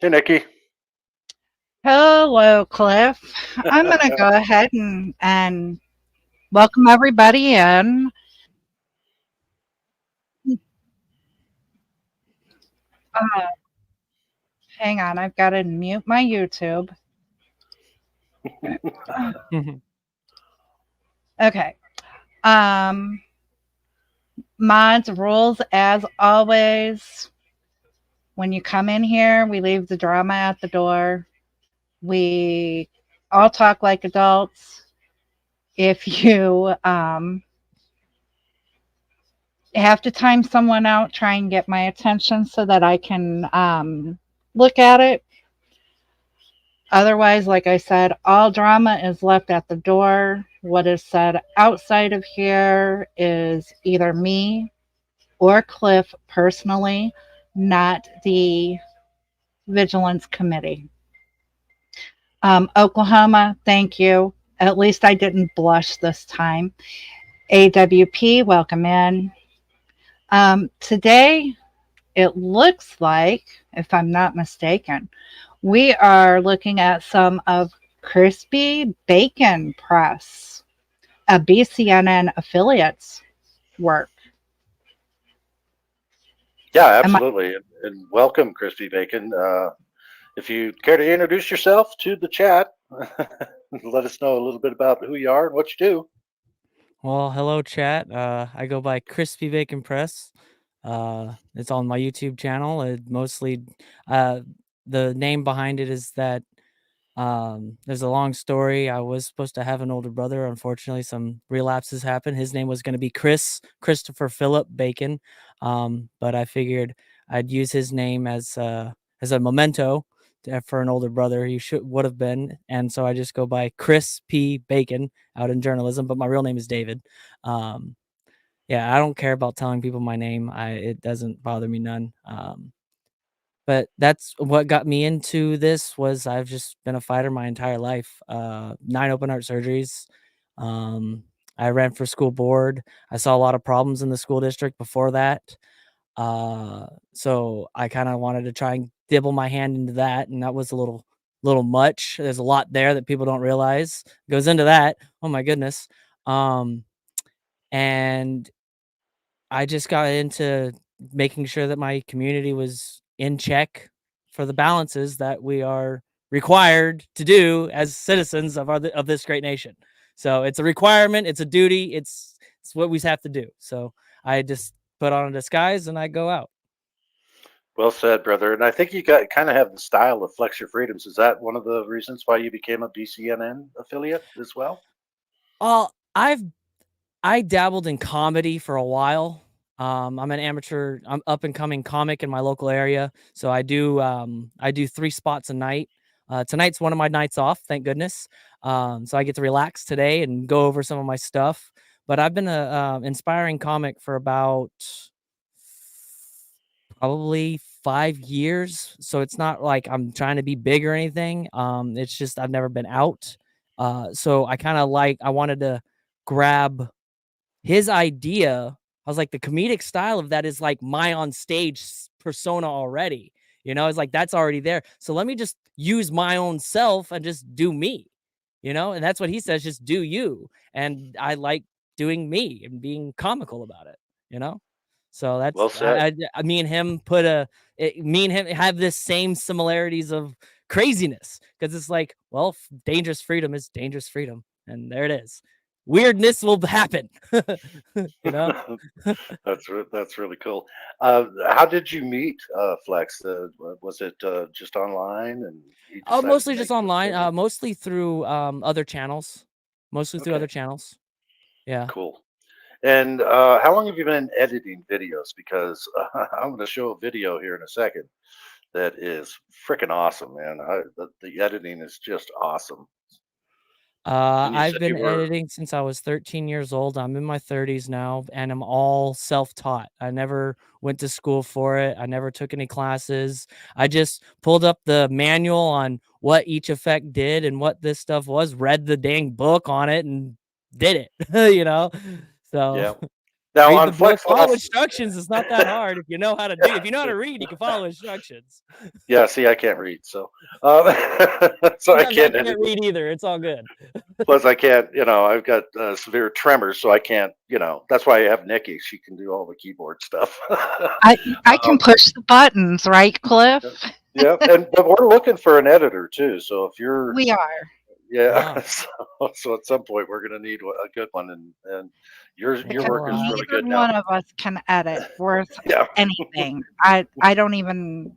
Hey, Nikki. Hello, Cliff. I'm going to go ahead and welcome everybody in. Uh, Hang on, I've got to mute my YouTube. Mhm. Okay. Um, Mods, rules as always. When you come in here, we leave the drama at the door. We all talk like adults. If you have to time someone out, try and get my attention so that I can look at it. Otherwise, like I said, all drama is left at the door. What is said outside of here is either me or Cliff personally, not the Vigilance Committee. Oklahoma, thank you. At least I didn't blush this time. AWP, welcome in. Today, it looks like, if I'm not mistaken, we are looking at some of Crispy Bacon Press, a BCNN affiliate's work. Yeah, Am I, absolutely. And welcome, Crispy Bacon. If you care to introduce yourself to the chat, let us know a little bit about who you are and what you do. Well, hello, chat. I go by Crispy Bacon Press. It's on my YouTube channel. It mostly, uh, the name behind it is that there's a long story. I was supposed to have an older brother. Unfortunately, some relapses happened. His name was going to be Christopher Philip Bacon, but I figured I'd use his name as a memento for an older brother. He would have been, and so I just go by Chris P. Bacon out in journalism. But my real name is David. Um, yeah, I don't care about telling people my name. It doesn't bother me none. But that's what got me into this. Was I've just been a fighter my entire life. 9 open heart surgeries. Um, I ran for school board. I saw a lot of problems in the school district before that. So I kind of wanted to try and dibble my hand into that, and that was a little much. There's a lot there that people don't realize goes into that. Oh my goodness. Um, and I just got into making sure that my community was in check for the balances that we are required to do as citizens of this great nation. So it's a requirement, it's a duty, it's what we have to do. So I just put on a disguise and I go out. Well said, brother. And I think you got kind of have the style of Flex Your Freedoms. Is that one of the reasons why you became a BCNN affiliate as well? I've I dabbled in comedy for a while. I'm up and coming comic in my local area. So I do 3 spots a night. Tonight's one of my nights off, thank goodness. So I get to relax today and go over some of my stuff. But I've been a inspiring comic for about probably 5 years. So it's not like I'm trying to be big or anything. It's just I've never been out. So I wanted to grab his idea. I was like, the comedic style of that is like my on stage persona already. It's like that's already there. So let me just use my own self and just do me. And that's what he says, just do you. And I like doing me and being comical about it, you know? So that's Well said. me and him me and him have this same similarities of craziness, because it's like, well, dangerous freedom is dangerous freedom, and there it is. Weirdness will happen. you know That's really cool. How did you meet Flex? Was it just online and he decided to Mostly just make an online, affiliate? mostly through other channels, mostly through Okay, other channels. Yeah. cool. And how long have you been editing videos? Because I'm going to show a video here in a second that is freaking awesome, man. The editing is just awesome. And you I've said been you were editing since I was 13 years old. I'm in my 30s now, and I'm all self-taught. I never went to school for it. I never took any classes. I just pulled up the manual on what each effect did and what this stuff was, read the dang book on it, and did it. you know? So, yeah. Now Read on the book, Flex follow last, instructions. It's not that hard if you know how to do. If you know how to read, you can follow instructions. yeah. See, I can't read, so so I Sometimes I can't can't edit. read either. It's all good. Plus, I can't. I've got severe tremors, so I can't. That's why I have Nikki. She can do all the keyboard stuff. I can push the buttons, right, Cliff? Yeah, but we're looking for an editor too. So if you're, We are. yeah, Oh, so at some point we're going to need a good one, and your Because work is really neither good now. one of us can edit worth Yeah, anything. I don't even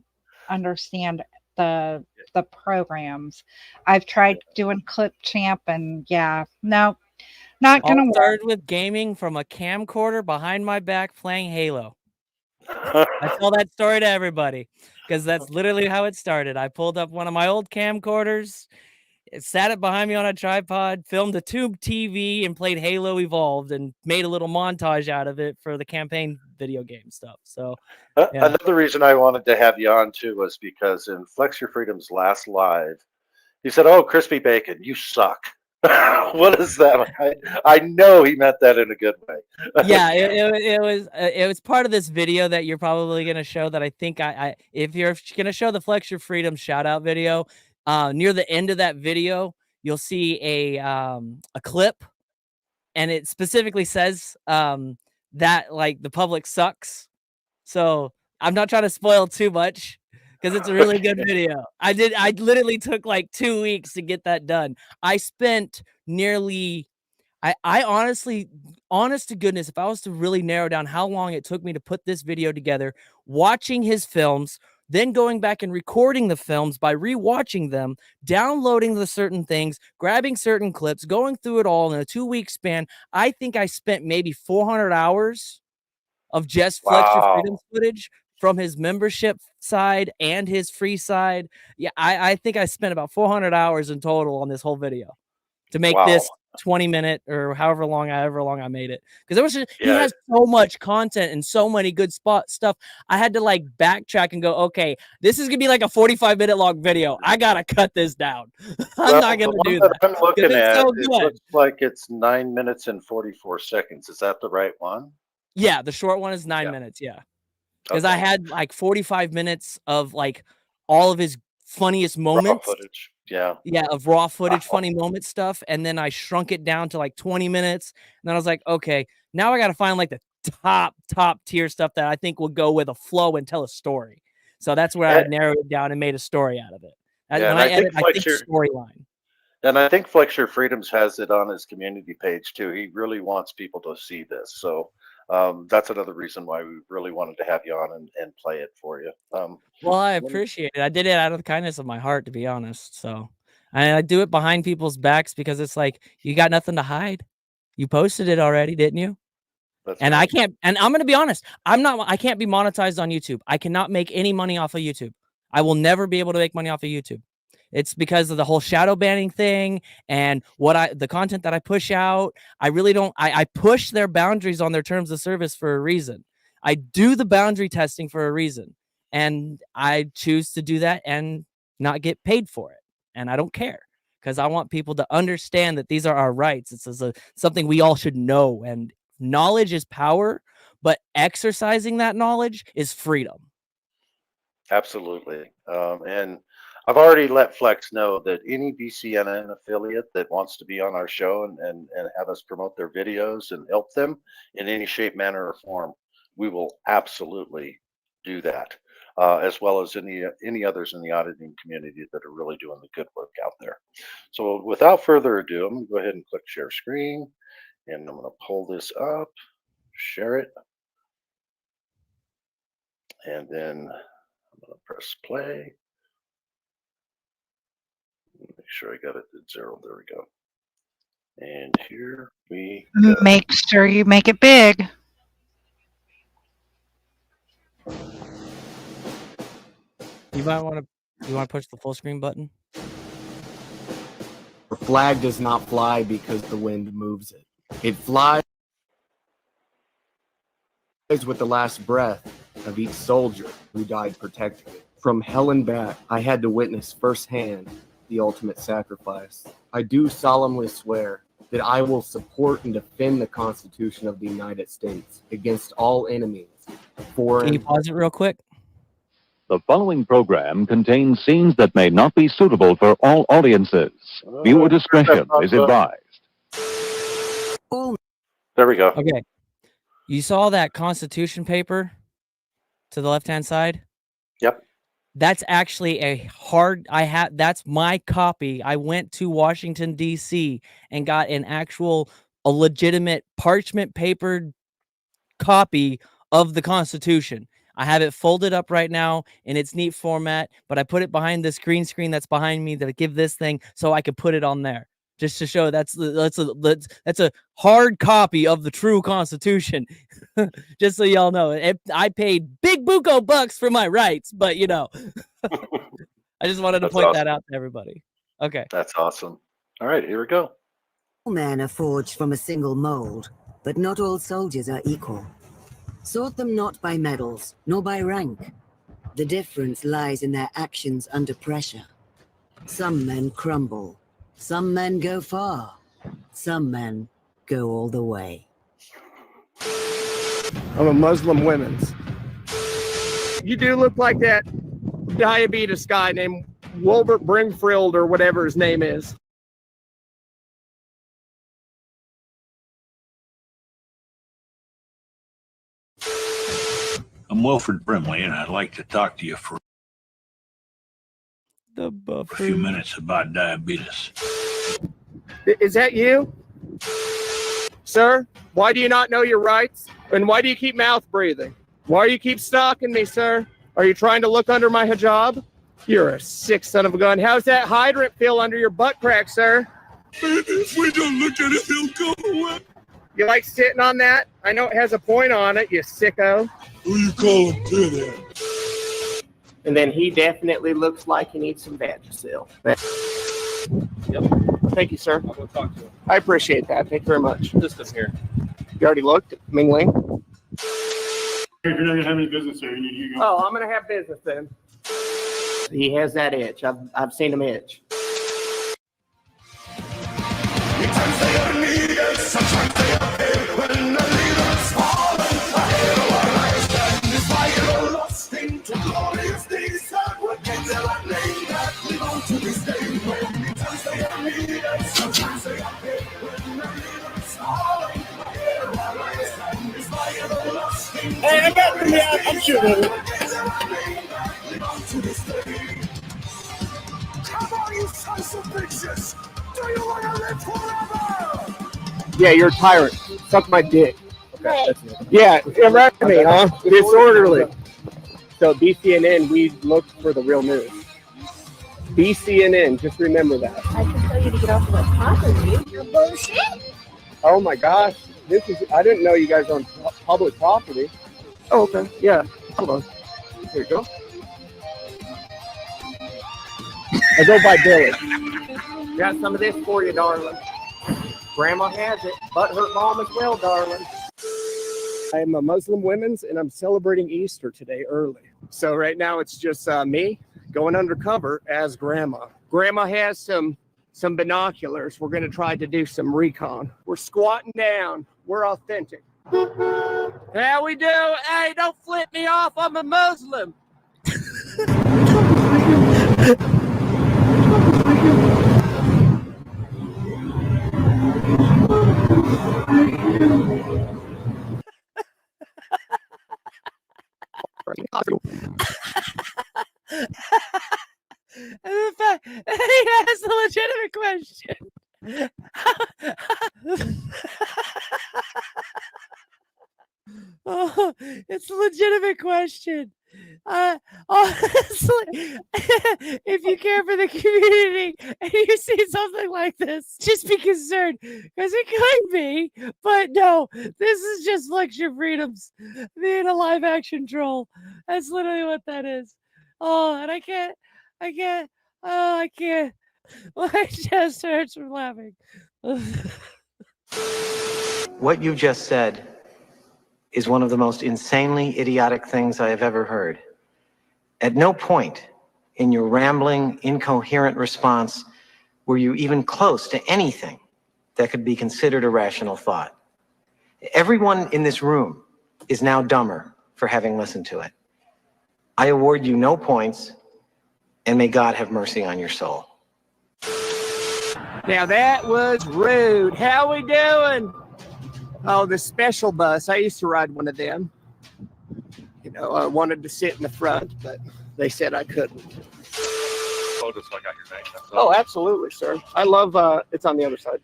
understand the programs. I've tried doing Clipchamp and yeah, no, not all gonna work. started with gaming from a camcorder behind my back playing Halo. I tell that story to everybody because that's literally how it started. I pulled up one of my old camcorders, sat it behind me on a tripod, filmed a tube TV, and played Halo Evolved and made a little montage out of it for the campaign video game stuff. So, yeah. Another reason I wanted to have you on too was because in Flex Your Freedom's last live, he said, "Oh, crispy bacon, you suck." What is that? I know he meant that in a good way. Yeah, it was part of this video that you're probably gonna show that I think if you're gonna show the Flex Your Freedom shout out video, near the end of that video, you'll see a clip, and it specifically says that like the public sucks. So I'm not trying to spoil too much because it's a really good video. I literally took like 2 weeks to get that done. I spent nearly I honestly, honest to goodness, if I was to really narrow down how long it took me to put this video together, watching his films, then going back and recording the films by rewatching them, downloading the certain things, grabbing certain clips, going through it all in a 2-week span, I think I spent maybe 400 hours of just Flex Your Freedom's Wow, footage from his membership side and his free side. Yeah, I think I spent about 400 hours in total on this whole video to make wow, this 20-minute or however long I made it. Because he yeah. has so much content and so many good stuff. I had to like backtrack and go, okay, this is gonna be like a 45-minute long video. I gotta cut this down. I'm Well, not the gonna one do that that I'm because looking it's at, so it good. looks like it's 9 minutes and 44 seconds. Is that the right one? Yeah, the short one is 9 Yeah. minutes. Yeah. Because I Okay. had like 45 minutes of like all of his funniest Raw moments. footage. Yeah. Yeah, of raw footage, Wow. funny moment stuff, and then I shrunk it down to like 20 minutes. And then I was like, okay, now I got to find like the top tier stuff that I think will go with a flow and tell a story. So that's where I And, narrowed it down and made a story out of it. yeah, When and I I think edit, I think storyline. Flex Your Freedoms has it on his community page too. He really wants people to see this. So that's another reason why we really wanted to have you on and play it for you. Well, I Let me- appreciate it. I did it out of the kindness of my heart, to be honest. So I do it behind people's backs because it's like you got nothing to hide. You posted it already, didn't you? that's And right. I can't, and I'm going to be honest, I can't be monetized on YouTube. I cannot make any money off of YouTube. I will never be able to make money off of YouTube. It's because of the whole shadow banning thing and the content that I push out. I really don't, I push their boundaries on their terms of service for a reason. I do the boundary testing for a reason. And I choose to do that and not get paid for it. And I don't care because I want people to understand that these are our rights. It's something we all should know. And knowledge is power, but exercising that knowledge is freedom. Absolutely. And I've already let Flex know that any BCNN affiliate that wants to be on our show and have us promote their videos and help them in any shape, manner, or form, we will absolutely do that. As well as any others in the auditing community that are really doing the good work out there. So without further ado, I'm going to go ahead and click share screen, and I'm going to pull this up, share it, and then I'm going to press play. Make sure I got it at 0. There we go. And here we go. Make sure you make it big. You want to push the full screen button? The flag does not fly because the wind moves it. It flies with the last breath of each soldier who died protecting it. From hell and back, I had to witness firsthand the ultimate sacrifice. I do solemnly swear that I will support and defend the Constitution of the United States against all enemies, Can you foreign. pause it real quick? The following program contains scenes that may not be suitable for all audiences. Viewer discretion is advised. There we go. Okay. You saw that Constitution paper to the left-hand side? Yep. That's actually that's my copy. I went to Washington, D.C. and got a legitimate parchment paper copy of the Constitution. I have it folded up right now in its neat format, but I put it behind this green screen that's behind me that I give this thing so I could put it on there. Just to show that's a hard copy of the true Constitution. Just so y'all know, I paid big buco bucks for my rights, but you know, I just wanted to point that out to everybody. Okay, that's awesome. All right, here we go. All men are forged from a single mold, but not all soldiers are equal. Sort them not by medals, nor by rank. The difference lies in their actions under pressure. Some men crumble. Some men go far. Some men go all the way. I'm a Muslim women's. You do look like that diabetes guy named Wilbert Bringfield or whatever his name is. I'm Wilfred Brimley, and I'd like to talk to you for the a few minutes about diabetes. Is that you? Sir, why do you not know your rights? And why do you keep mouth breathing? Why do you keep stalking me, sir? Are you trying to look under my hijab? You're a sick son of a gun. How's that hydrant feel under your butt crack, sir? If we don't look at it, he'll go away. You like sitting on that? I know it has a point on it, you sicko. Who you calling to there? And then he definitely looks like he needs some Vagisil. Yep. Thank you, sir. I'll go talk to him. I appreciate that. Thank you very much. Just here. You already looked at Ming Ling? If you're not going to have any business here, you go. Oh, I'm going to have business then. He has that itch. I've seen him itch. Hey, I'm shooting. Come on, you sons of bitches! Do you want to live forever? Yeah, you're a tyrant. Suck my dick. Okay, that's it. Yeah, arrest me, huh? Disorderly. So BCNN, we look for the real news. BCNN, just remember that. I can tell you to get off of my property. You're bullshit. Oh my gosh, I didn't know you guys are on public property. Oh, okay, yeah, hold on. Here you go. I go by Billy. Got some of this for you, darling. Grandma has it. Butt hurt mom as well, darling. I'm a Muslim women's and I'm celebrating Easter today early. So right now it's just me going undercover as Grandma. Grandma has some binoculars. We're going to try to do some recon. We're squatting down. We're authentic. How we do? Hey, don't flip me off. I'm a Muslim. And the fact he asked a legitimate question. Oh, it's a legitimate question. Honestly, if you care for the community and you see something like this, just be concerned because it could be. But no, this is just lecture freedoms being a live action troll. That's literally what that is. Oh, and I can't. My chest hurts from laughing. What you just said is one of the most insanely idiotic things I have ever heard. At no point in your rambling, incoherent response were you even close to anything that could be considered a rational thought. Everyone in this room is now dumber for having listened to it. I award you no points, and may God have mercy on your soul. Now that was rude. How we doing? Oh, the special bus. I used to ride one of them. You know, I wanted to sit in the front, but they said I couldn't. Oh, just so I got your name. Oh, absolutely, sir. I love, it's on the other side.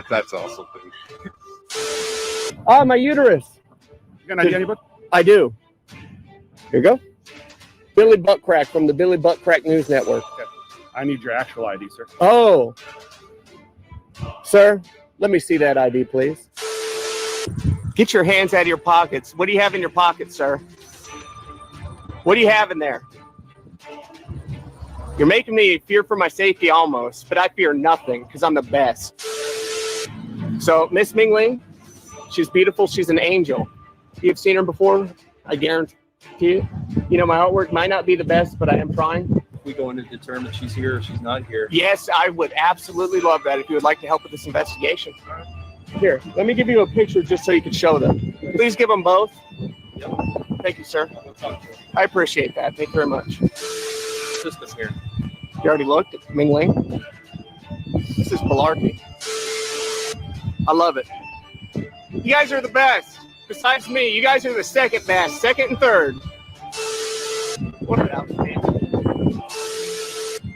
That's awesome. Oh, my uterus. You got an idea, anybody? I do. Here you go. Billy Buttcrack from the Billy Buttcrack News Network. Okay. I need your actual ID, sir. Oh. Sir, let me see that ID, please. Get your hands out of your pockets. What do you have in your pocket, sir? What do you have in there? You're making me fear for my safety almost, but I fear nothing because I'm the best. So, Miss Mingling, she's beautiful. She's an angel. You've seen her before, I guarantee you. You know, my artwork might not be the best, but I am trying. We going to determine she's here or she's not here. Yes, I would absolutely love that if you would like to help with this investigation. Here, let me give you a picture just so you can show them. Please give them both. Yep. Thank you, sir. I appreciate that. Thank you very much. System here. You already looked at Mingling? This is malarkey. I love it. You guys are the best. Besides me, you guys are the second best, second and third. What about me?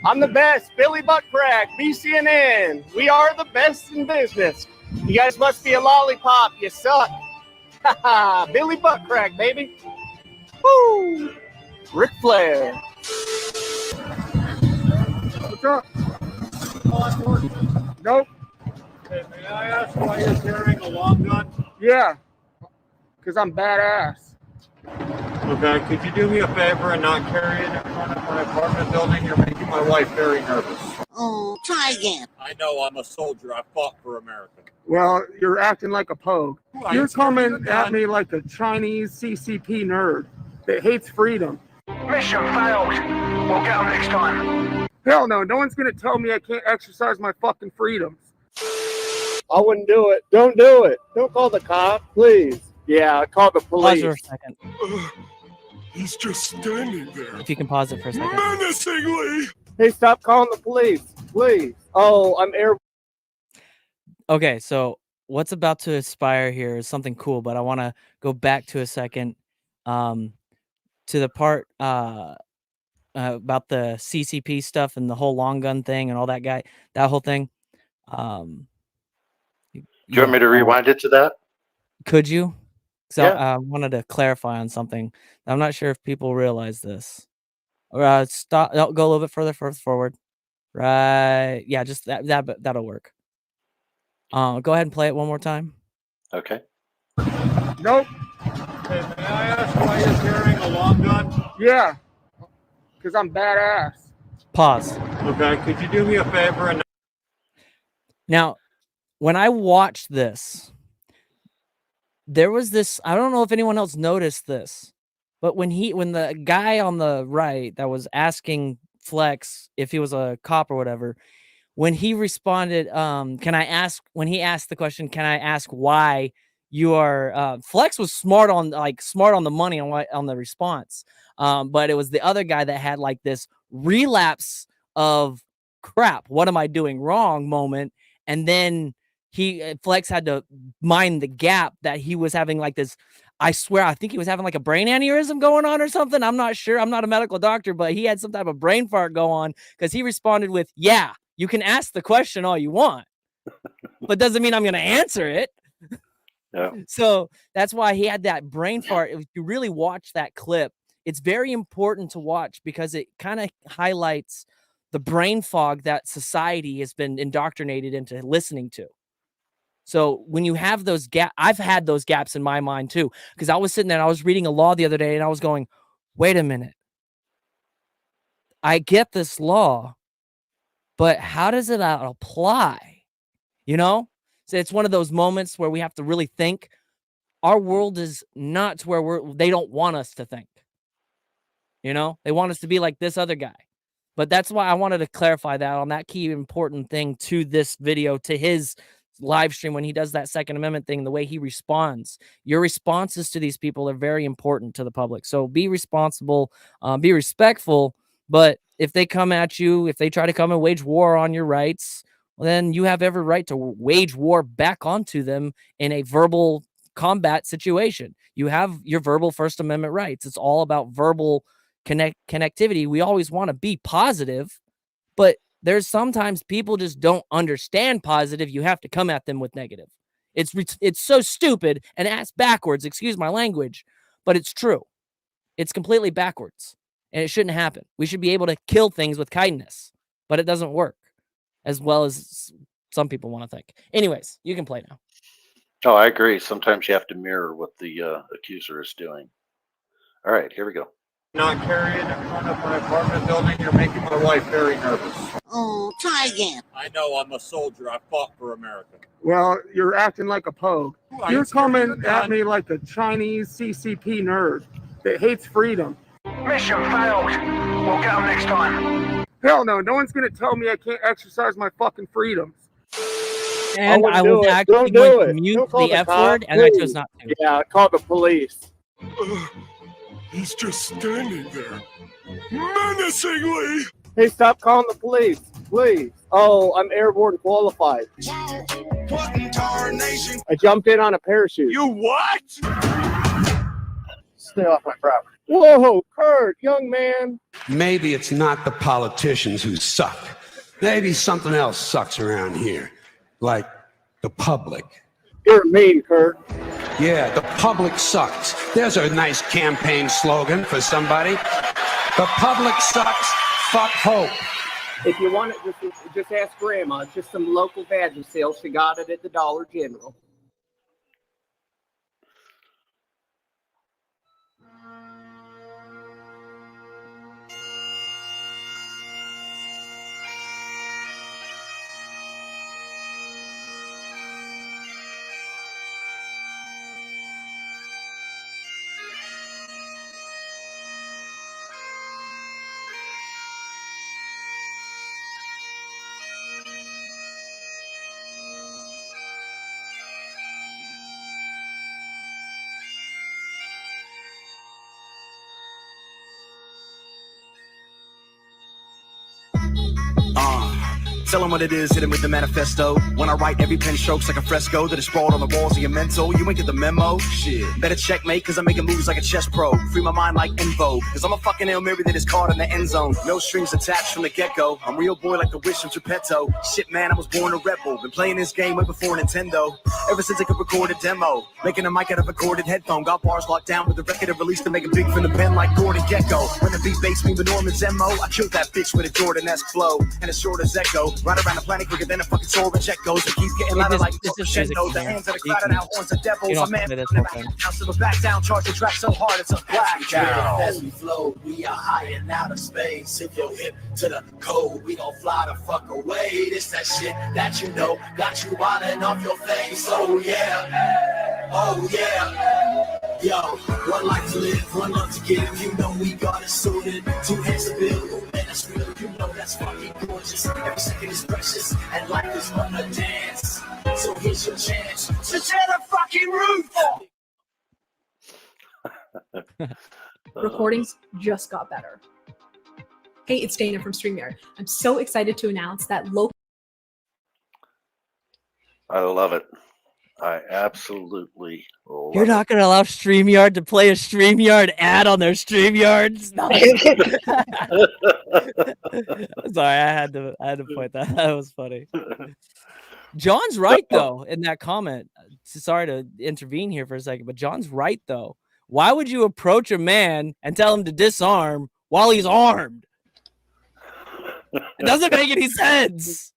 I'm the best. Billy Buttcrack, BCNN. We are the best in business. You guys must be a lollipop. You suck. Haha, Billy Buttcrack, baby. Woo! Ric Flair. What's up? Nope. Hey, may I ask why you're carrying a long gun? Yeah, because I'm badass. Okay, could you do me a favor and not carry it in front of my apartment building? You're making my wife very nervous. Oh, try again. I know I'm a soldier. I fought for America. Well, you're acting like a pogue. I You're ain't scared of coming your at gun. me like a Chinese CCP nerd that hates freedom. Mission failed. We'll get them next time. Hell no, no one's gonna tell me I can't exercise my fucking freedoms. I wouldn't do it. Don't do it. Don't call the cop, please. Yeah, call the Pause police. for a second. He's just standing there. If you can pause it for a second. Menacingly! Hey, stop calling the police, please. Oh, I'm air. Okay, so what's about to aspire here is something cool, but I want to go back to a second to the part about the CCP stuff and the whole long gun thing and all that whole thing. Do you want me to rewind it to that? Could you? So Yeah. I wanted to clarify on something. I'm not sure if people realize this. Or stop. No, go a little bit further forward. Right. Yeah, just that'll work. Go ahead and play it one more time. Okay. Nope. Hey, may I ask why you're carrying a long gun? Yeah, because I'm badass. Pause. Okay, could you do me a favor and Now, when I watched this, there was this, I don't know if anyone else noticed this, but when the guy on the right that was asking Flex if he was a cop or whatever, when he responded, when he asked the question, can I ask why you are, Flex was smart on the money on the response. But it was the other guy that had like this relapse of crap, what am I doing wrong moment. And then Flex had to mind the gap that he was having like this. I swear, I think he was having like a brain aneurysm going on or something. I'm not sure. I'm not a medical doctor, but he had some type of brain fart go on because he responded with, yeah, you can ask the question all you want, but doesn't mean I'm going to answer it. Yeah. So that's why he had that brain fart. If you really watch that clip, it's very important to watch because it kind of highlights the brain fog that society has been indoctrinated into listening to. So when you have those gaps, I've had those gaps in my mind too, because I was sitting there and I was reading a law the other day and I was going, wait a minute. I get this law, but how does it apply? You know? So it's one of those moments where we have to really think. Our world is not to where they don't want us to think. You know, they want us to be like this other guy. But that's why I wanted to clarify that on that key important thing to this video, to his live stream when he does that Second Amendment thing, the way he responds. Your responses to these people are very important to the public. So be responsible, be respectful. But if they come at you, if they try to come and wage war on your rights, well, then you have every right to wage war back onto them in a verbal combat situation. You have your verbal First Amendment rights. It's all about verbal connectivity. We always want to be positive, but there's sometimes people just don't understand positive. You have to come at them with negative. It's so stupid and ass backwards, excuse my language, but it's true. It's completely backwards and it shouldn't happen. We should be able to kill things with kindness, but it doesn't work as well as some people want to think. Anyways, you can play now. Oh, I agree. Sometimes you have to mirror what the accuser is doing. All right, here we go. Not carrying in front of my apartment building. You're making my wife very nervous. Oh, try again. I know I'm a soldier. I fought for America. Well, you're acting like a pogue. I You're ain't scared of coming your at gun. me like a Chinese CCP nerd that hates freedom. Mission failed. We'll get them next time. Hell no, no one's gonna tell me I can't exercise my fucking freedoms. And I was actually going to mute the F word, and I chose not to. Yeah, call the police. He's just standing there, menacingly. Hey, stop calling the police, please. Oh, I'm airborne qualified. What in tarnation? I jumped in on a parachute. You what? Stay off my property. Whoa, Kurt, young man. Maybe it's not the politicians who suck. Maybe something else sucks around here, like the public. You're mean, Kurt. Yeah, the public sucks. There's a nice campaign slogan for somebody. The public sucks. Fuck hope. If you want it, just ask Grandma. It's just some local Vagisil. She got it at the Dollar General. Tell them what it is, hit him with the manifesto. When I write, every pen strokes like a fresco that is sprawled on the walls of your mental. You ain't get the memo? Shit. Better checkmate, cause I'm making moves like a chess pro. Free my mind like Envo, cause I'm a fucking Hail Mary that is caught in the end zone. No strings attached from the get-go. I'm real boy like the wish from Geppetto. Shit, man, I was born a rebel. Been playing this game way before Nintendo. Ever since I could record a demo. Making a mic out of a corded headphone. Got bars locked down with the record and released to make a big from the pen like Gordon Gecko. When the beat bass me with Norman's MO, I killed that bitch with a Jordan-esque flow. And as short as Echo. Right around the planet quicker than a fucking sword check goes. It keeps getting louder like crescendo. The hands of the crowd and out horns of devils. A man house of a back down, charge the track so hard it's a blackout. As we flow, we are high and out of space. If you're hip to the code, we gon' fly the fuck away. This that shit that you know, got you wildin' off your face. Oh yeah, oh yeah. Yo, one life to live, one love to give. You know we got it suited. 2 hands to build, oh man, that's real. You know that's fucking gorgeous. Every second is precious, and life is but a dance. So here's your chance to tear the fucking roof off. Recordings just got better. Hey, it's Dana from StreamYard. I'm so excited to announce that local. I love it. I absolutely love You're not going to allow StreamYard to play a StreamYard ad on their StreamYards? No. Sorry, I had to point that. That was funny. John's right, though, in that comment. Sorry to intervene here for a second, but John's right, though. Why would you approach a man and tell him to disarm while he's armed? It doesn't make any sense.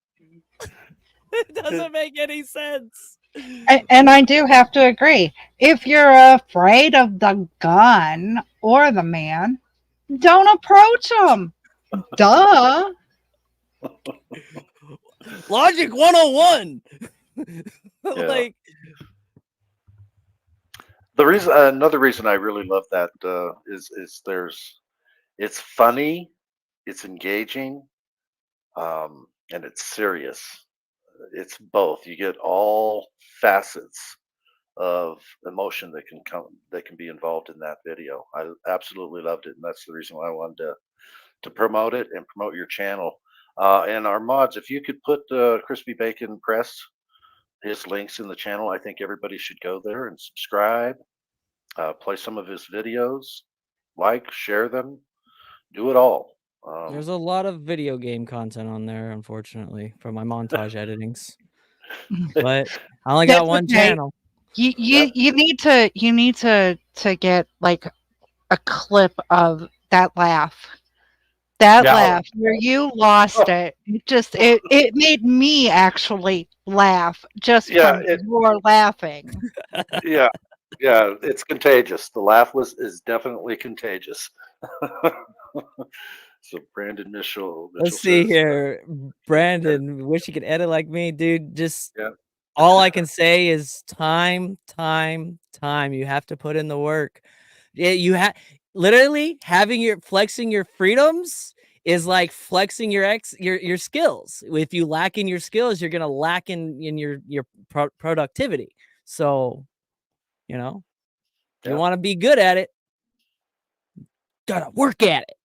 It doesn't make any sense. And I do have to agree. If you're afraid of the gun or the man, don't approach him. Duh. Logic 101. Like the reason, another reason I really love that is there's It's funny, it's engaging, and it's serious. It's both. You get all facets of emotion that can be involved in that video. I absolutely loved it, and that's the reason why I wanted to promote it and promote your channel. And our mods, if you could put Crispy Bacon Press, his links in the channel, I think everybody should go there and subscribe, play some of his videos, like, share them, do it all. There's a lot of video game content on there, unfortunately, for my montage editings. But I only got That's one okay. channel. You need to get like a clip of that laugh. That Yeah. laugh where you lost it. It made me actually laugh just Yeah, from your laughing. yeah, yeah, it's contagious. The laugh is definitely contagious. So Brandon Mitchell Let's see says, here. Brandon, wish you could edit like me, dude. Just yeah. all I can say is time, time, time. You have to put in the work. Yeah, you have literally flexing your freedoms is like flexing your skills. If you lack in your skills, you're gonna lack in your productivity. So, you know, if you Yeah. want to be good at it, gotta work at it.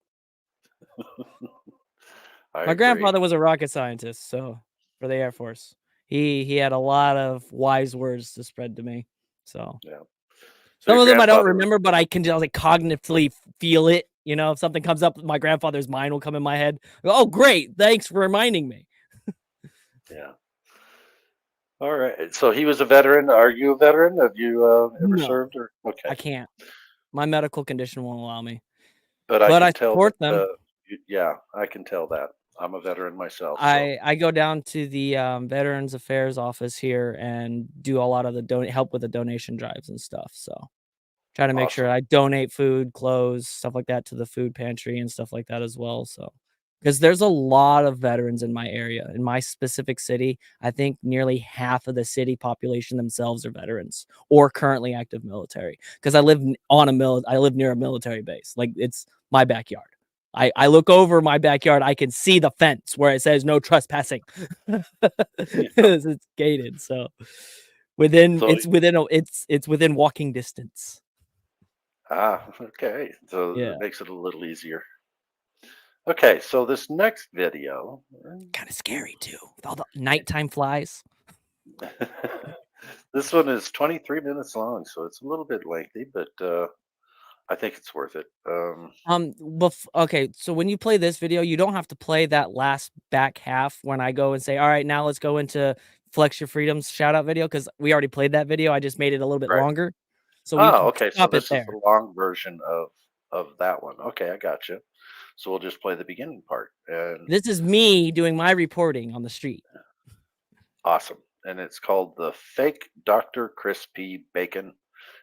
I My agree. grandfather was a rocket scientist, so for the Air Force, he had a lot of wise words to spread to me. So yeah. Some your of them I don't grandfather- remember, but I can just like cognitively feel it. You know, if something comes up, my grandfather's mind will come in my head. Oh, great! Thanks for reminding me. Yeah. All right. So he was a veteran. Are you a veteran? Have you ever No. served or okay? I can't. My medical condition won't allow me. But I I can tell support that. them. Yeah, I can tell that. I'm a veteran myself. So I go down to the Veterans Affairs office here and do a lot of the help with the donation drives and stuff. So try to make sure I donate food, clothes, stuff like that to the food pantry and stuff like that as well. So because there's a lot of veterans in my area, in my specific city. I think nearly half of the city population themselves are veterans or currently active military. Because I live near a military base. Like it's my backyard. I look over my backyard. I can see the fence where it says no trespassing. It's gated, so it's within walking distance. Okay. So Yeah. it makes it a little easier. Okay, so this next video, kind of scary too, with all the nighttime flies. This one is 23 minutes long, so it's a little bit lengthy, but I think it's worth it. Okay, so when you play this video, you don't have to play that last back half when I go and say, all right, now let's go into Flex Your Freedoms shout out video, because we already played that video. I just made it a little bit longer. So we can okay, so stop it this is there. the long version of that one. Okay, I got you. So we'll just play the beginning part. And This is me doing my reporting on the street. Awesome. And it's called The Fake Dr. Crispy Bacon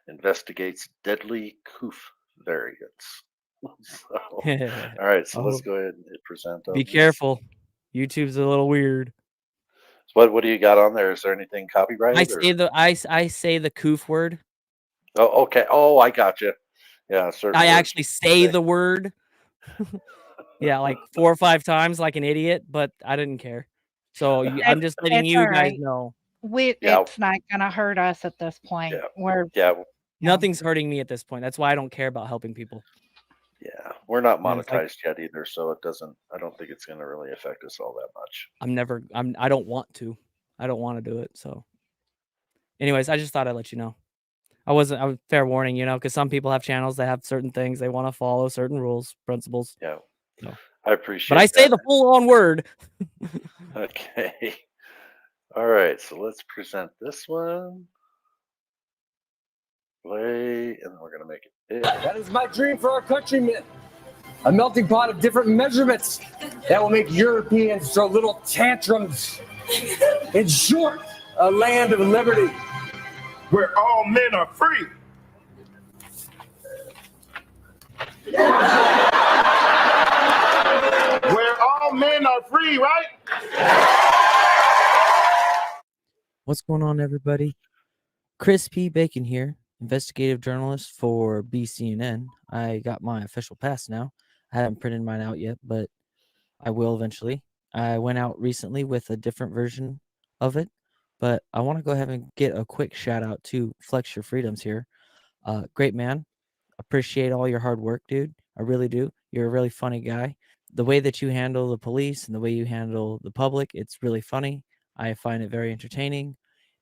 Investigates Deadly Coof Variants. So, all right, so let's go ahead and hit present. Be careful. YouTube's a little weird. What do you got on there? Is there anything copyrighted? I say the coof word. Oh, okay. Oh, I got you. Yeah, I actually say the word. Yeah, like 4 or 5 times like an idiot, but I didn't care. So I'm just letting you guys know. It's not gonna hurt us at this point. Nothing's hurting me at this point. That's why I don't care about helping people. Yeah, we're not Yeah, it's like- monetized yet either, so it doesn't. I don't think it's going to really affect us all that much. I don't want to. I don't want to do it. So, anyways, I just thought I'd let you know. I was fair warning, you know, because some people have channels that have certain things they want to follow, certain rules, principles. Yeah, so. I appreciate. But I say that. the full-on word. Okay. All right, so let's present this one. Play, and then we're gonna make it big. That is my dream for our countrymen. A melting pot of different measurements that will make Europeans throw little tantrums. In short, a land of liberty. Where all men are free. Where all men are free, right? What's going on, everybody? Crispy Bacon here, investigative journalist for BCNN. I got my official pass now. I haven't printed mine out yet, but I will eventually. I went out recently with a different version of it, but I want to go ahead and get a quick shout out to Flex Your Freedoms here. Great man. Appreciate all your hard work, dude. I really do. You're a really funny guy. The way that you handle the police and the way you handle the public, it's really funny. I find it very entertaining.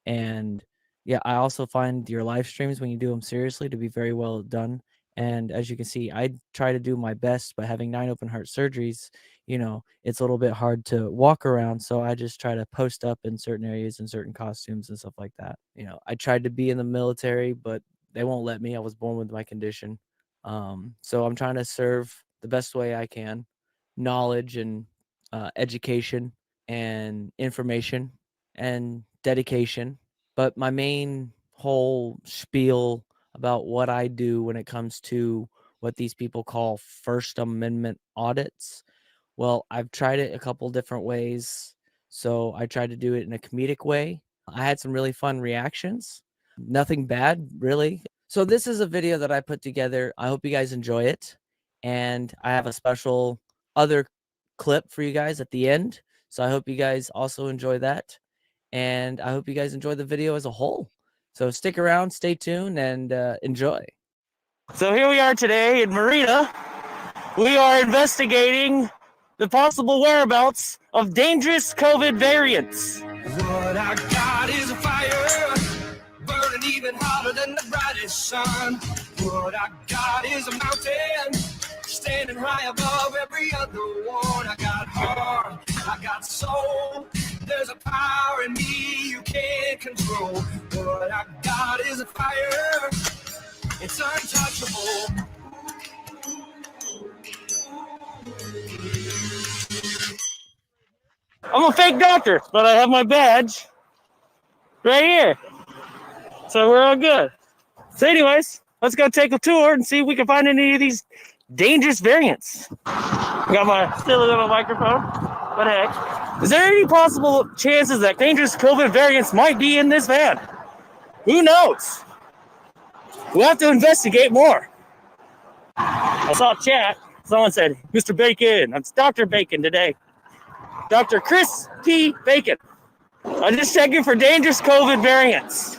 And yeah, I also find your live streams when you do them seriously to be very well done. And as you can see, I try to do my best, but having 9 open heart surgeries, it's a little bit hard to walk around. So I just try to post up in certain areas and certain costumes and stuff like that. I tried to be in the military, but they won't let me. I was born with my condition. So I'm trying to serve the best way I can, knowledge and education and information and dedication. But my main whole spiel about what I do when it comes to what these people call First Amendment audits, well, I've tried it a couple different ways. So I tried to do it in a comedic way. I had some really fun reactions. Nothing bad, really. So this is a video that I put together. I hope you guys enjoy it. And I have a special other clip for you guys at the end. So I hope you guys also enjoy that. And I hope you guys enjoy the video as a whole. So stick around, stay tuned, and enjoy. So here we are today in Marina. We are investigating the possible whereabouts of dangerous COVID variants. What I got is a fire, burning even hotter than the brightest sun. What I got is a mountain, standing high above every other one. I got heart, I got soul, there's a power in me you can't control. What I got is a fire, it's untouchable. I'm a fake doctor, but I have my badge right here. So we're all good. So anyways, let's go take a tour and see if we can find any of these dangerous variants. Got my silly little microphone. What the heck? Is there any possible chances that dangerous COVID variants might be in this van? Who knows? We'll have to investigate more. I saw a chat. Someone said, Mr. Bacon. It's Dr. Bacon today. Dr. Chris P. Bacon. I'm just checking for dangerous COVID variants.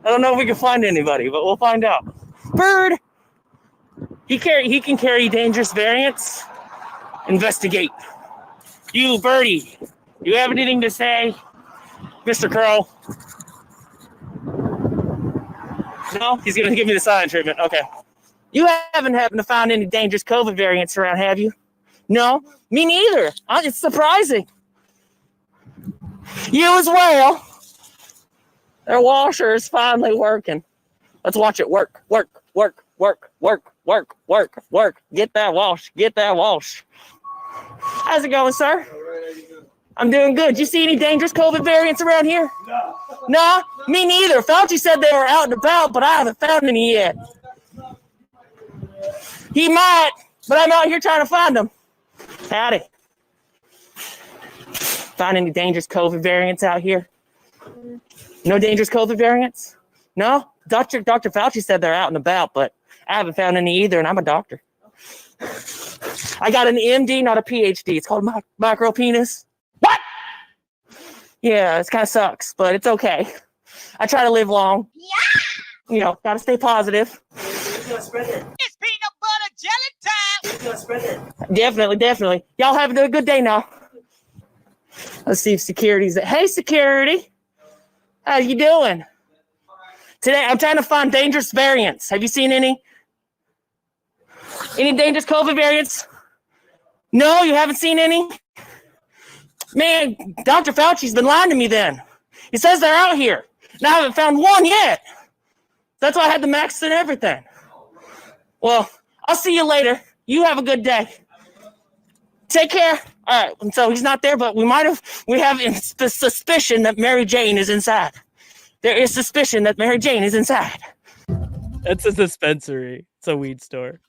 I don't know if we can find anybody, but we'll find out. Bird! He can carry dangerous variants. Investigate. You, Birdie, you have anything to say? Mr. Crow? No? He's going to give me the silent treatment. Okay. You haven't happened to find any dangerous COVID variants around, have you? No? Me neither. It's surprising. You as well. Their washer is finally working. Let's watch it work. Work, work, work, work, work, work, work. Get that wash. Get that wash. How's it going, sir? I'm doing good. You see any dangerous COVID variants around here? No. No? Me neither. Fauci said they were out and about, but I haven't found any yet. He might, but I'm out here trying to find them. Howdy. Find any dangerous COVID variants out here? No dangerous COVID variants? No? Dr. Fauci said they're out and about, but I haven't found any either, and I'm a doctor. I got an MD, not a PhD. It's called micro penis. What? Yeah, it kind of sucks, but it's okay. I try to live long. Yeah! Gotta stay positive. It's peanut butter jelly time! Definitely, definitely. Y'all have a good day now. Let's see if security's there. Hey, security. How you doing? Today, I'm trying to find dangerous variants. Have you seen any? Any dangerous COVID variants? No, you haven't seen any? Man, Dr. Fauci's been lying to me then. He says they're out here. And I haven't found one yet. That's why I had the max and everything. Well, I'll see you later. You have a good day. Take care. All right. And so he's not there, but we have the suspicion that Mary Jane is inside. There is suspicion that Mary Jane is inside. That's a dispensary. It's a weed store.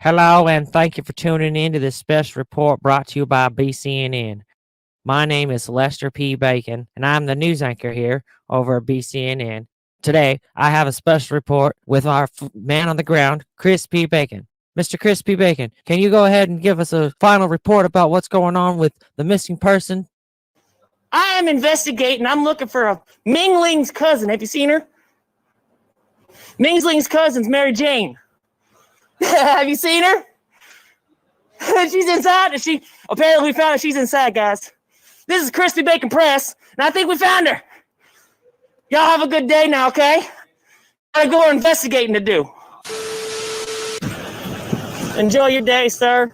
Hello, and thank you for tuning in to this special report brought to you by BCNN. My name is Lester P. Bacon, and I'm the news anchor here over at BCNN. Today, I have a special report with our man on the ground, Chris P. Bacon. Mr. Crispy Bacon, can you go ahead and give us a final report about what's going on with the missing person? I am investigating. I'm looking for a Ming Ling's cousin. Have you seen her? Ming Ling's cousin's Mary Jane. Have you seen her? She's inside. She apparently found her. She's inside, guys. This is Crispy Bacon Press, and I think we found her. Y'all have a good day now, okay? Gotta go investigating to do. Enjoy your day, sir.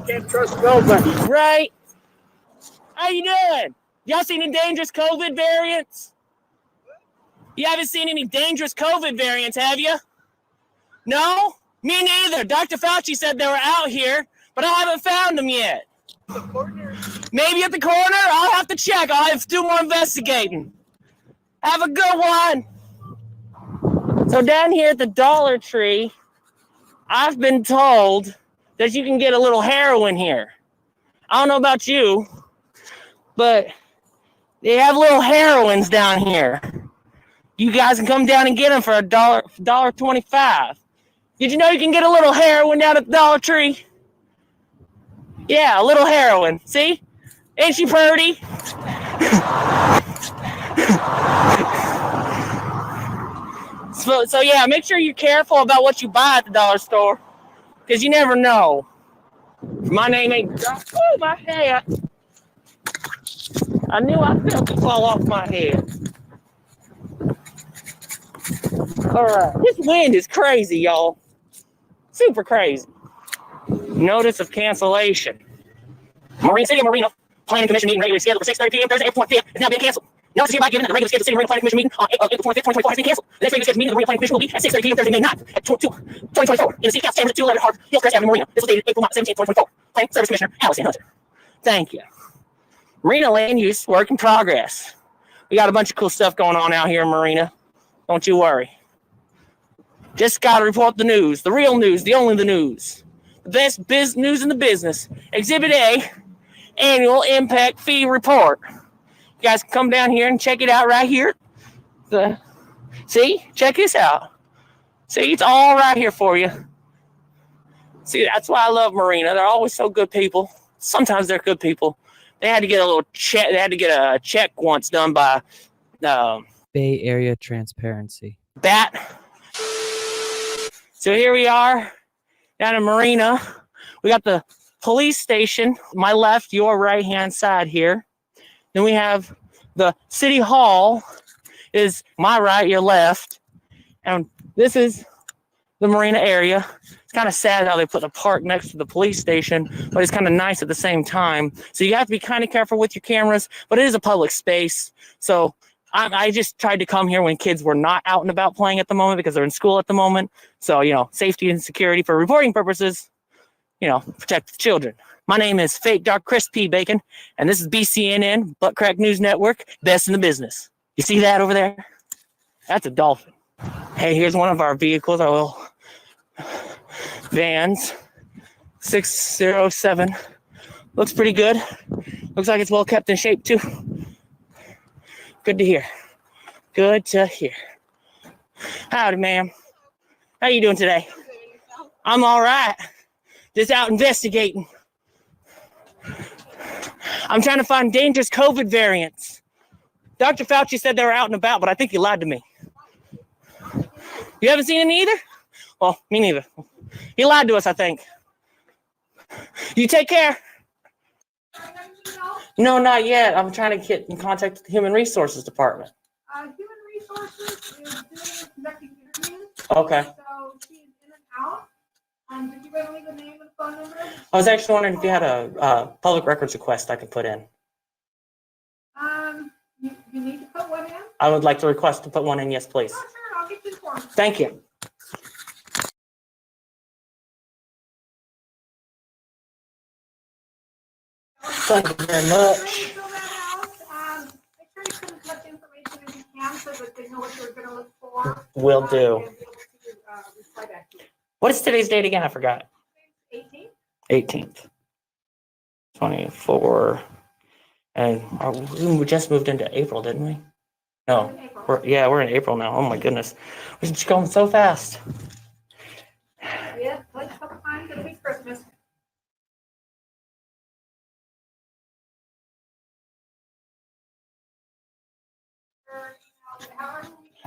Can't trust nobody. Right? How you doing? Y'all seen any dangerous COVID variants? You haven't seen any dangerous COVID variants, have you? No? Me neither. Dr. Fauci said they were out here, but I haven't found them yet. Maybe at the corner? I'll have to check. I'll have to do more investigating. Have a good one. So down here at the Dollar Tree, I've been told that you can get a little heroin here. I don't know about you, but they have little heroines down here. You guys can come down and get them for $1.25. Did you know you can get a little heroin down at the Dollar Tree? Yeah, a little heroin. See? Ain't she pretty? So yeah, make sure you're careful about what you buy at the dollar store, because you never know. My name ain't... Oh, my hat. I knew I felt it fall off my head. All right. This wind is crazy, y'all. Super crazy. Notice of cancellation. Marine City Marina Planning Commission meeting regularly scheduled for 6:30 p.m. Thursday, April 25th is now being canceled. Notice hereby given that the regular scheduled City Marina Planning Commission meeting on April 25th, 2024 has been canceled. The next regular scheduled meeting of the Marina Planning Commission will be at 6:30 p.m. Thursday, May 9th, 2024 in the City Council Chambers at 211 Hard Hillcrest Avenue Marina. This was dated April 17th, 2024. Planning Service Commissioner Allison Hunter. Thank you. Marina land use work in progress. We got a bunch of cool stuff going on out here in Marina. Don't you worry. Just got to report the news, the real news, the only the news. The best news in the business. Exhibit A, annual impact fee report. You guys can come down here and check it out right here. See, check this out. See, it's all right here for you. See, that's why I love Marina. They're always so good people. Sometimes they're good people. They had to get a little check. They had to get a check once done by Bay Area Transparency. BAT. So here we are down in Marina. We got the police station, my left, your right-hand side here. Then we have the city hall is my right, your left. And this is the Marina area. It's kind of sad how they put the park next to the police station, but it's kind of nice at the same time. So you have to be kind of careful with your cameras, but it is a public space. So I just tried to come here when kids were not out and about playing at the moment because they're in school at the moment. So, you know, safety and security for reporting purposes, you know, protect the children. My name is Fake Dark Crispy Bacon, and this is BCNN, Butt Crack News Network, best in the business. You see that over there? That's a dolphin. Hey, here's one of our vehicles, our little vans, 607. Looks pretty good. Looks like it's well kept in shape too. Good to hear. Good to hear. Howdy, ma'am. How you doing today? I'm all right. Just out investigating. I'm trying to find dangerous COVID variants. Dr. Fauci said they were out and about, but I think he lied to me. You haven't seen any either? Well, me neither. He lied to us, I think. You take care. No, not yet. I'm trying to get in contact with the Human Resources Department. Human Resources is doing conducting interviews. Okay. So she's in and out. Did you want to leave a name and phone number? I was actually wondering if you had a public records request I could put in. You need to put one in? I would like to request to put one in, yes, please. Oh, sure, I'll get you informed. Thank you. Thank you very much. Make sure you put as much information as you can so that they know what you're going to look for. Will do. And be able to reply back to you. What is today's date again? I forgot. 18th. 18th. 24. And we just moved into April, didn't we? No. We're in April now. Oh my goodness. We're just going so fast. Yeah, like a couple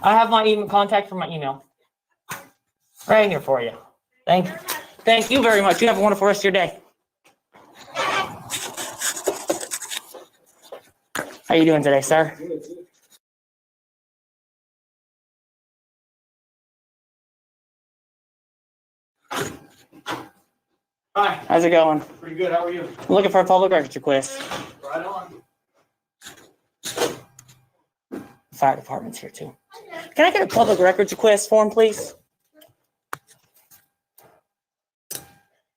I have my email contact for my email. Right here for you. Thank you. Thank you very much. You have a wonderful rest of your day. How you doing today, sir? Hi. How's it going? Pretty good. How are you? I'm looking for a public records request. Right on. The fire department's here too. Can I get a public records request form, please?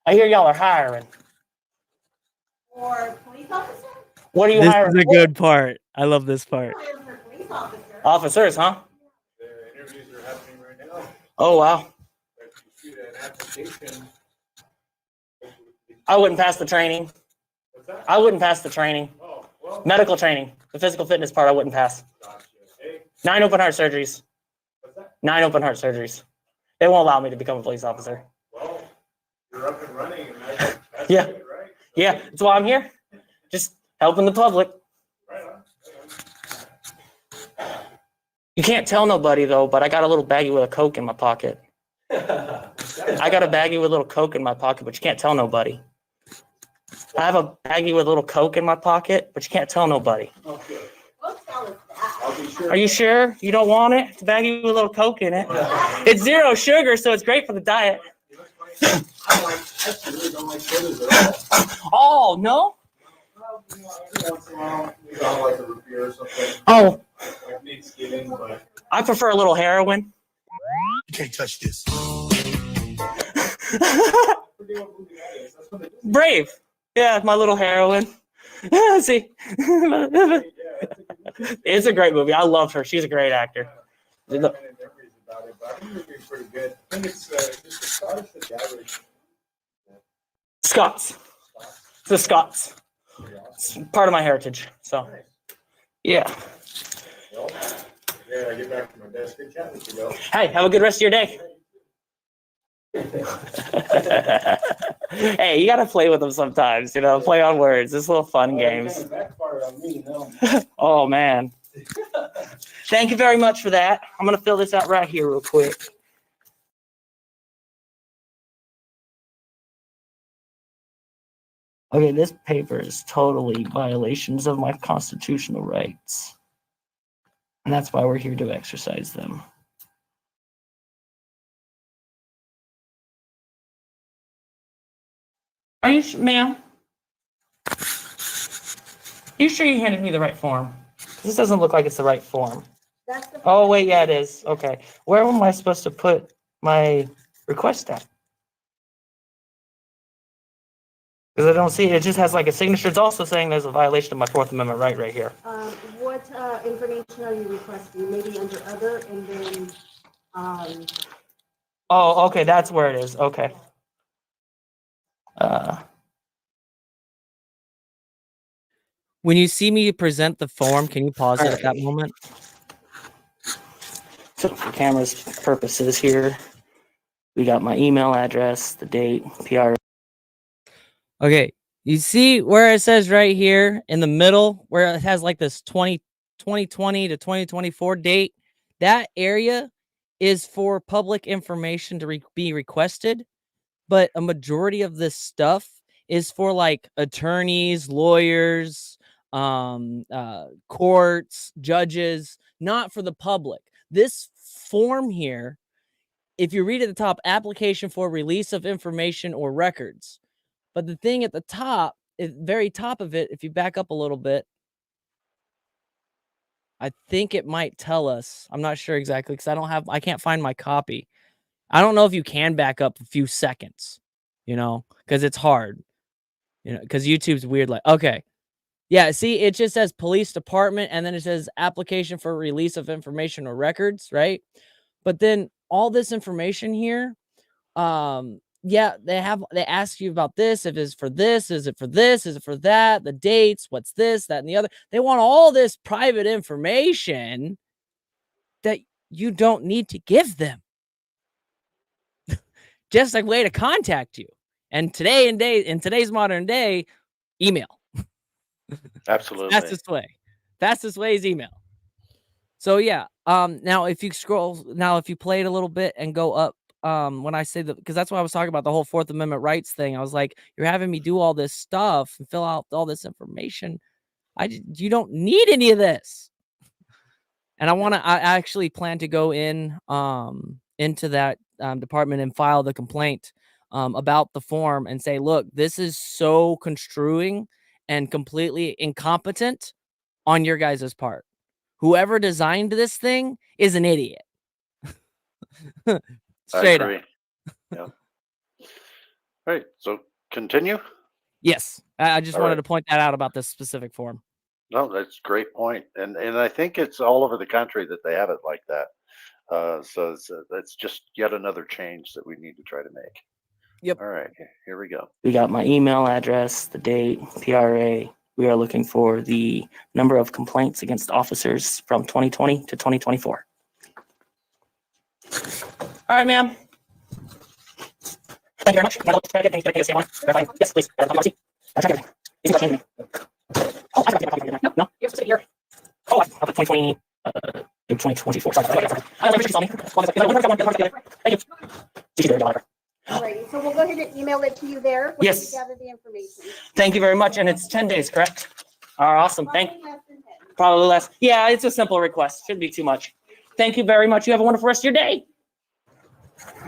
I hear y'all are hiring. For police officer? What are you This hiring is a for? good part. I love this part. For police officer. Officers, huh? The interviews are happening right now. Oh, wow. If you shoot an application. I wouldn't pass the training. What's that? I wouldn't pass the training. Oh, well. Medical training. The physical fitness part I wouldn't pass. Gotcha. Hey, 9 open heart surgeries. what's that? 9 open heart surgeries. They won't allow me to become a police officer. Well, you're up and running, and that's Yeah. good, right? Yeah, that's why I'm here. Just helping the public. Right on. You can't tell nobody though, but I got a little baggie with a Coke in my pocket. I got a baggie with a little Coke in my pocket, but you can't tell nobody. I have a baggie with a little Coke in my pocket, but you can't tell nobody. Okay. Don't tell us that. I'll be sure. Are you sure you don't want it? It's a baggie with a little Coke in it. It's 0 sugar, so it's great for the diet. I really don't like sodas at all. Oh, no? Well, every once in a while, I don't like a root beer or something. Oh, Like Thanksgiving, but. I prefer a little heroin. You can't touch this. Brave. Yeah, my little heroine. See, it's a great movie. I love her. She's a great actor. I don't have any memories about it, but I think it'd be pretty good. I think it's just the Scottish and the Irish. Scots. It's the Scots. It's part of my heritage. So, yeah. Well, yeah, I get back to my desk. Good chat with you, though. Hey, have a good rest of your day. Hey, you gotta play with them sometimes, play on words. It's little fun games. Backfired on me, no. Oh, man. Thank you very much for that. I'm gonna fill this out right here real quick. Okay, this paper is totally violations of my constitutional rights. And that's why we're here to exercise them. Are you, ma'am? You sure you handed me the right form? This doesn't look like it's the right form. That's the Oh, wait, yeah, it is. Okay. Where am I supposed to put my request at? Because I don't see it. It just has like a signature. It's also saying there's a violation of my Fourth Amendment right here. What information are you requesting? Maybe under other and then, Oh, okay, that's where it is. Okay. When you see me present the form, can you pause it at that moment? So for camera's purposes here, we got my email address, the date, PR. Okay, you see where it says right here in the middle, where it has like this 2020 to 2024 date? That area is for public information to be requested, but a majority of this stuff is for like attorneys, lawyers, courts, judges, not for the public. This form here, if you read at the top, application for release of information or records. But the thing at the top, very top of it, if you back up a little bit, I think it might tell us. I'm not sure exactly because I can't find my copy. I don't know if you can back up a few seconds, because it's hard, because YouTube's weird. Like, okay. Yeah, see, it just says police department, and then it says application for release of information or records, right? But then all this information here, yeah, they ask you about this, if it's for this, is it for this, is it for that, the dates, what's this, that, and the other. They want all this private information that you don't need to give them. Just a way to contact you. And in today's modern day, email. Absolutely. Fastest way is email. So yeah, now if you play it a little bit and go up, when I say that, because that's what I was talking about, the whole Fourth Amendment rights thing. I was like, you're having me do all this stuff and fill out all this information. You don't need any of this. And I actually plan to go into that department and file the complaint about the form and say, look, this is so construing and completely incompetent on your guys' part. Whoever designed this thing is an idiot. Straight I agree. up. Yeah. All right. So continue. Yes. I just All wanted right. to point that out about this specific form. No, that's a great point. And I think it's all over the country that they have it like that. So it's just yet another change that we need to try to make. Yep. All right. Here we go. We got my email address, the date, PRA. We are looking for the number of complaints against officers from 2020 to 2024. All right, ma'am. Thank you very much. Can I get things to the same one? Verify. Yes, please. I'm changing. Is it changing? Oh, I don't know. No, you have to sit here. Oh, I'll put 2020, 2024. Sorry. I appreciate you telling me. Thank you. See you there, Alrighty, so we'll go ahead and email it to you there. Once Yes. we gather the information. Thank you very much. And it's 10 days, correct? All right, awesome. Probably less. Yeah, it's a simple request. Shouldn't be too much. Thank you very much. You have a wonderful rest of your day.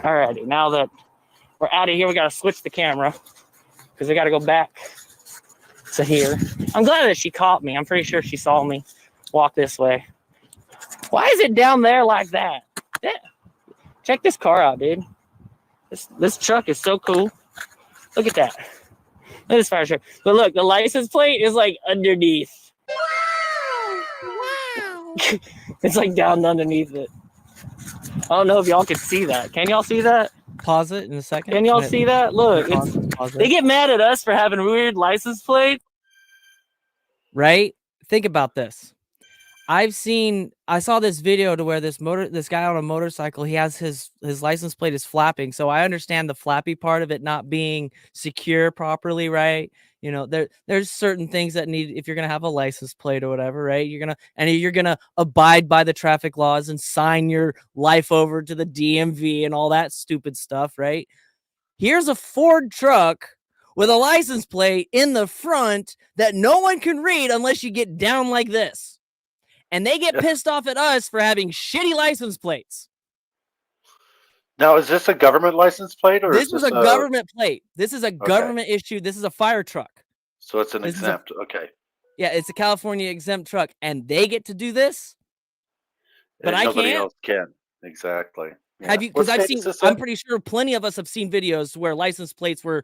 All righty. Now that we're out of here, we got to switch the camera because we got to go back to here. I'm glad that she caught me. I'm pretty sure she saw me walk this way. Why is it down there like that? Yeah. Check this car out, dude. This truck is so cool. Look at that. Look at this fire truck. But look, the license plate is like underneath. Wow. It's like down underneath it. I don't know if y'all can see that. Can y'all see that? Pause it in a second. Can y'all see that? Look, they get mad at us for having weird license plates. Right? Think about this. I saw this video to where this guy on a motorcycle, he has his license plate is flapping. So I understand the flappy part of it not being secure properly, right? You know, there's certain things that need, if you're going to have a license plate or whatever, right? You're going to abide by the traffic laws and sign your life over to the DMV and all that stupid stuff, right? Here's a Ford truck with a license plate in the front that no one can read unless you get down like this. And they get pissed off at us for having shitty license plates. Now, is this a government license plate or this is a government plate? This is a government issue. This is a fire truck. So it's an exempt. Okay. Yeah, it's a California exempt truck, and they get to do this, but I nobody can't. else can. Exactly. Yeah. Have you? Because I've seen. I'm pretty sure plenty of us have seen videos where license plates were,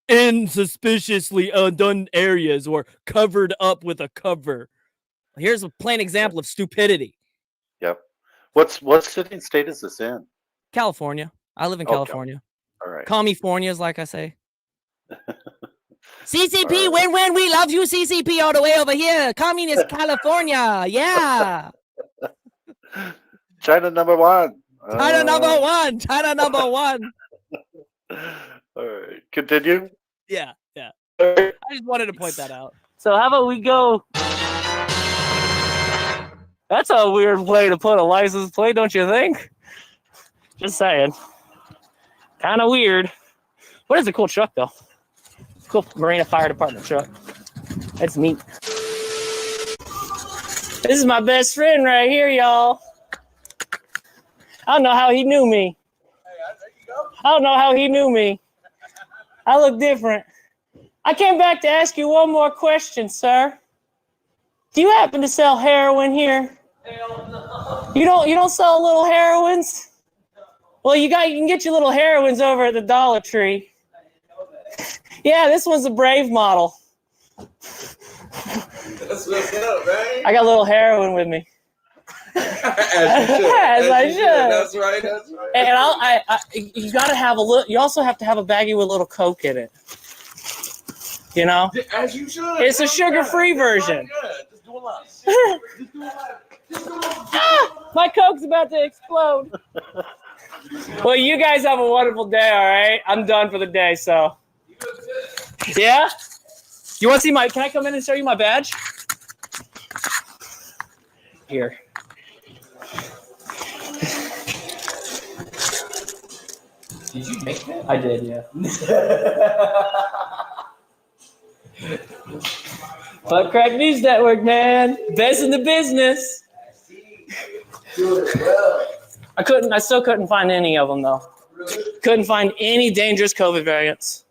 in suspiciously undone areas or covered up with a cover. Here's a plain example of stupidity. Yep. What city and state is this in? California. I live in California. All right. California's, like I say. CCP, win-win. We love you, CCP, all the way over here. Communist California. Yeah. China number one. China number one. China number one. All right. Continue. Yeah. I just wanted to point that out. So how about we go? That's a weird way to put a license plate, don't you think? Just saying. Kind of weird. What is a cool truck, though? Cool Marina Fire Department truck. That's neat. This is my best friend right here, y'all. I don't know how he knew me. I don't know how he knew me. I look different. I came back to ask you one more question, sir. Do you happen to sell heroin here? Hell no. You don't sell little heroines? Well, you can get your little heroines over at the Dollar Tree. Yeah, this one's a Brave model. That's what's up, man. I got a little heroin with me. As I should. That's right. And you gotta have a little. You also have to have a baggie with a little Coke in it. You know? As you should. It's a sugar-free version. Just do a lot. Just do a lot. My Coke's about to explode. Well, you guys have a wonderful day, all right? I'm done for the day, so. Yeah? You want to see can I come in and show you my badge? Here. Did you make that? I did, yeah. Butt Crack News Network, man. Best in the business. I still couldn't find any of them, though. Couldn't find any dangerous COVID variants.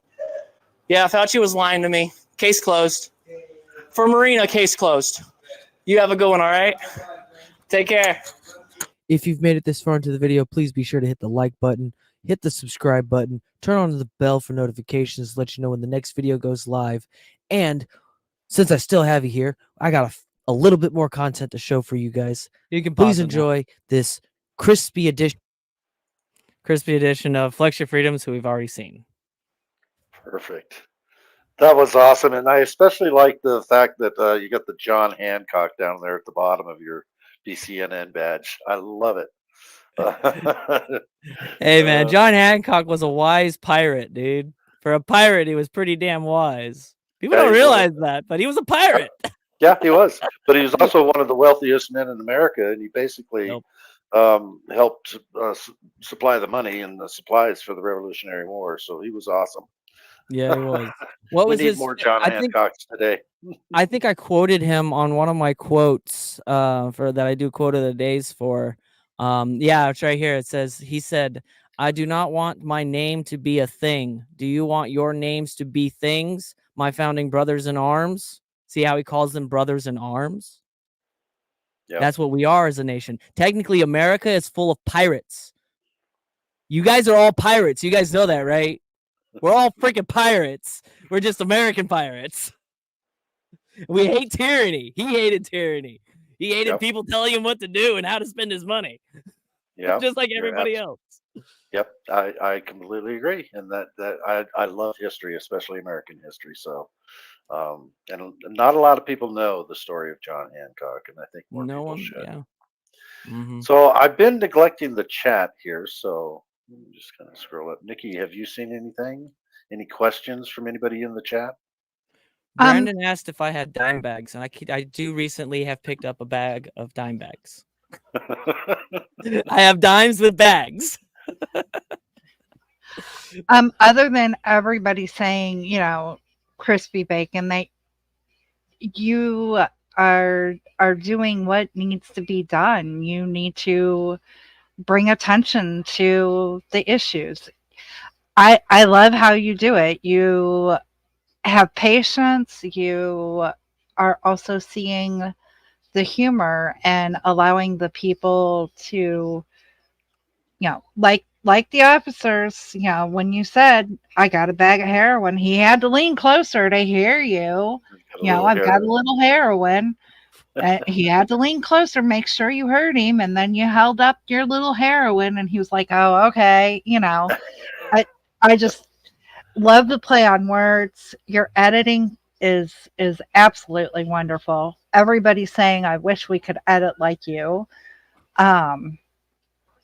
Yeah, Fauci was lying to me. Case closed. For Marina, case closed. You have a good one, all right? Take care. If you've made it this far into the video, please be sure to hit the like button, hit the subscribe button, turn on the bell for notifications to let you know when the next video goes live. And since I still have you here, I got a little bit more content to show for you guys. You can please pause it now. enjoy this crispy edition of Flex Your Freedoms, who we've already seen. Perfect. That was awesome, and I especially like the fact that you got the John Hancock down there at the bottom of your BCNN badge. I love it. Hey man, John Hancock was a wise pirate, dude. For a pirate, he was pretty damn wise. People don't realize that, but he was a pirate. Yeah, he was. But he was also one of the wealthiest men in America, and he basically helped supply the money and the supplies for the Revolutionary War. So he was awesome. Yeah, he was. What was we need his? more John Hancocks today. I think I quoted him on one of my quotes for that I do quote of the days for. Yeah, it's right here. It says, he said, "I do not want my name to be a thing. Do you want your names to be things, my founding brothers in arms?" See how he calls them brothers in arms? Yep. That's what we are as a nation. Technically, America is full of pirates. You guys are all pirates. You guys know that, right? We're all freaking pirates. We're just American pirates. We hate tyranny. He hated tyranny. He hated people telling him what to do and how to spend his money. Yeah, just like everybody else. Yep, I completely agree, and that I love history, especially American history. So, and not a lot of people know the story of John Hancock, and I think more people should. Yeah. Mm-hmm. So I've been neglecting the chat here, so let me just kind of scroll up. Nikki, have you seen anything? Any questions from anybody in the chat? Brandon asked if I had dime bags, and I do recently have picked up a bag of dime bags. I have dimes with bags. Other than everybody saying, you know, crispy bacon, you are doing what needs to be done. You need to bring attention to the issues. I love how you do it. You have patience. You are also seeing the humor and allowing the people to, you know, like the officers, you know, when you said, "I got a bag of heroin," he had to lean closer to hear you. You know, "I've got a little heroin." He had to lean closer, make sure you heard him, and then you held up your little heroin, and he was like, "Oh, okay." You know, I just love the play on words. Your editing is absolutely wonderful. Everybody's saying, "I wish we could edit like you."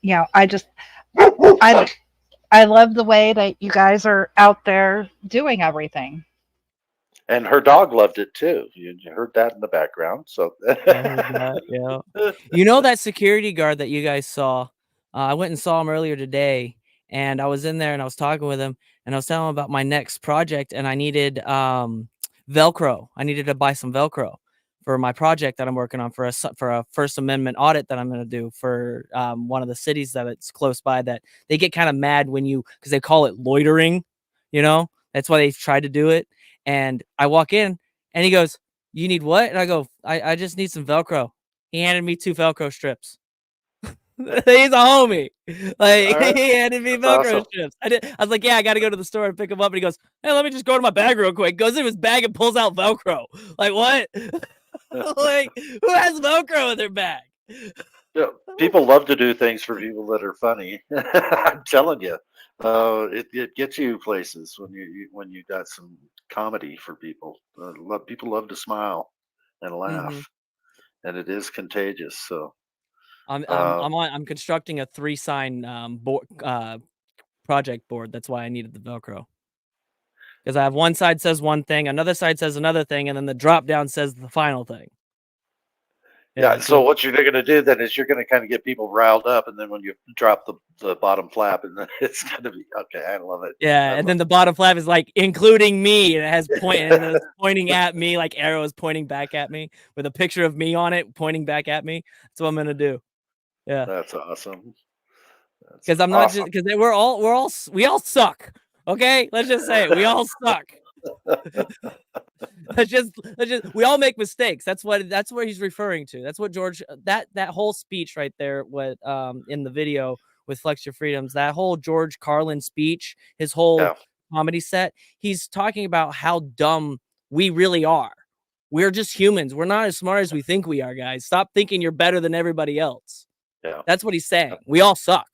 You know, I love the way that you guys are out there doing everything. And her dog loved it too. You heard that in the background. So yeah. You know that security guard that you guys saw? I went and saw him earlier today, and I was in there and I was talking with him, and I was telling him about my next project, and I needed Velcro. I needed to buy some Velcro for my project that I'm working on for a First Amendment audit that I'm going to do for one of the cities that it's close by, that they get kind of mad when because they call it loitering, you know, that's why they tried to do it. And I walk in and he goes, "You need what?" And I go, I just need some Velcro. He handed me 2 Velcro strips. He's a homie. Like, right. he handed me That's Velcro awesome. strips. I was like, "Yeah, I got to go to the store and pick them up." And he goes, "Hey, let me just go to my bag real quick." Goes in his bag and pulls out Velcro. Like, what? Like, who has Velcro in their bag? Yeah, people love to do things for people that are funny. I'm telling you, it gets you places when you got some comedy for people. People love to smile and laugh, and it is contagious. So I'm constructing a 3-sign project board. That's why I needed the Velcro. Because I have one side says one thing, another side says another thing, and then the drop down says the final thing. Yeah. So what you're going to do then is you're going to kind of get people riled up, and then when you drop the bottom flap, and then it's going to be okay. I love it. Yeah, and then the bottom flap is like including me, and it has and it's pointing at me, like arrows pointing back at me with a picture of me on it pointing back at me. That's what I'm gonna do. Yeah, that's awesome. because I'm not just because we all suck. Okay, let's just say it. We all suck. let's just we all make mistakes. That's what he's referring to. That's what George that whole speech right there, what in the video with Flex Your Freedoms, that whole George Carlin speech, his whole comedy set, he's talking about how dumb we really are. We're just humans. We're not as smart as we think we are, guys. Stop thinking you're better than everybody else. Yeah. That's what he's saying. We all suck.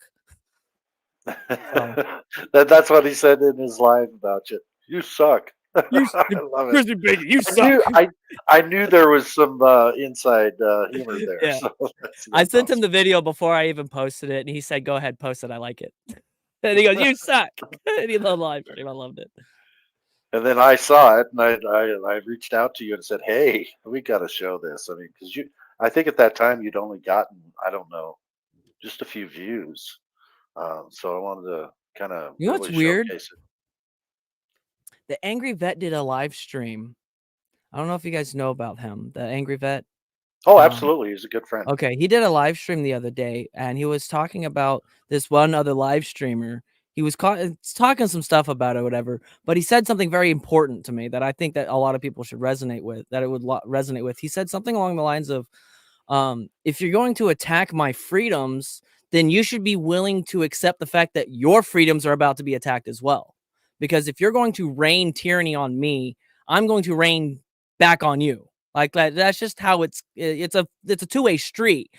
That's what he said in his live about you. You suck. I love it. You suck. I knew there was some inside humor there. Yeah. So I sent him the video before I even posted it, and he said, "Go ahead, post it. I like it." And he goes, "You suck." And he loved live stream. I loved it. And then I saw it, and I reached out to you and said, "Hey, we got to show this." I mean, because I think at that time you'd only gotten, I don't know, just a few views. So I wanted to kind of You know what's really weird? showcase it. The Angry Vet did a live stream. I don't know if you guys know about him, the Angry Vet. Oh, absolutely. He's a good friend. Okay, he did a live stream the other day, and he was talking about this one other live streamer. He was talking some stuff about it, whatever. But he said something very important to me that I think that a lot of people should resonate with. That it would resonate with. He said something along the lines of, "If you're going to attack my freedoms, then you should be willing to accept the fact that your freedoms are about to be attacked as well. Because if you're going to rain tyranny on me, I'm going to rain back on you." Like that's just how it's a two-way street.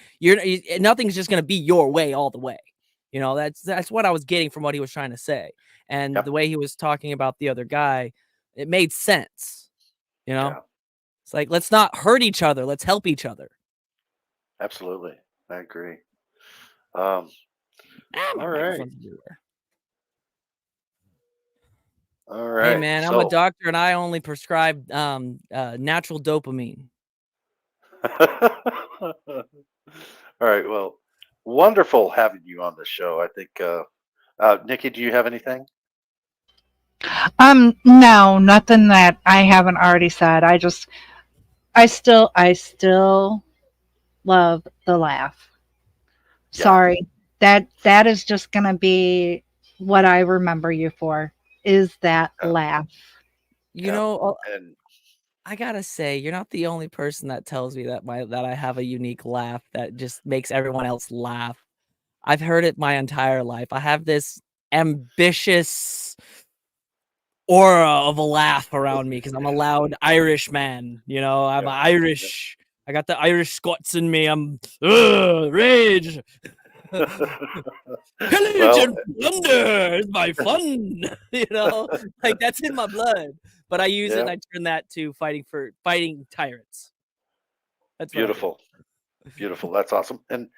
Nothing's just going to be your way all the way. You know, that's what I was getting from what he was trying to say. And the way he was talking about the other guy, it made sense. You know, it's like, let's not hurt each other. Let's help each other. Absolutely. I agree. All right. All right. Hey man, I'm a doctor and I only prescribe natural dopamine. All right. Well, wonderful having you on the show. I think Nikki, do you have anything? No, nothing that I haven't already said. I still love the laugh. Yeah. Sorry. That is just gonna be what I remember you for, is that laugh. You know, I gotta say, you're not the only person that tells me that I have a unique laugh that just makes everyone else laugh. I've heard it my entire life. I have this ambitious aura of a laugh around me because I'm a loud Irish man. You know, I'm Irish. I got the Irish Scots in me. I'm rage. Pillage and plunder is my fun. You know, like that's in my blood. But I use it and I turn that to fighting tyrants. That's beautiful. Beautiful. That's awesome. And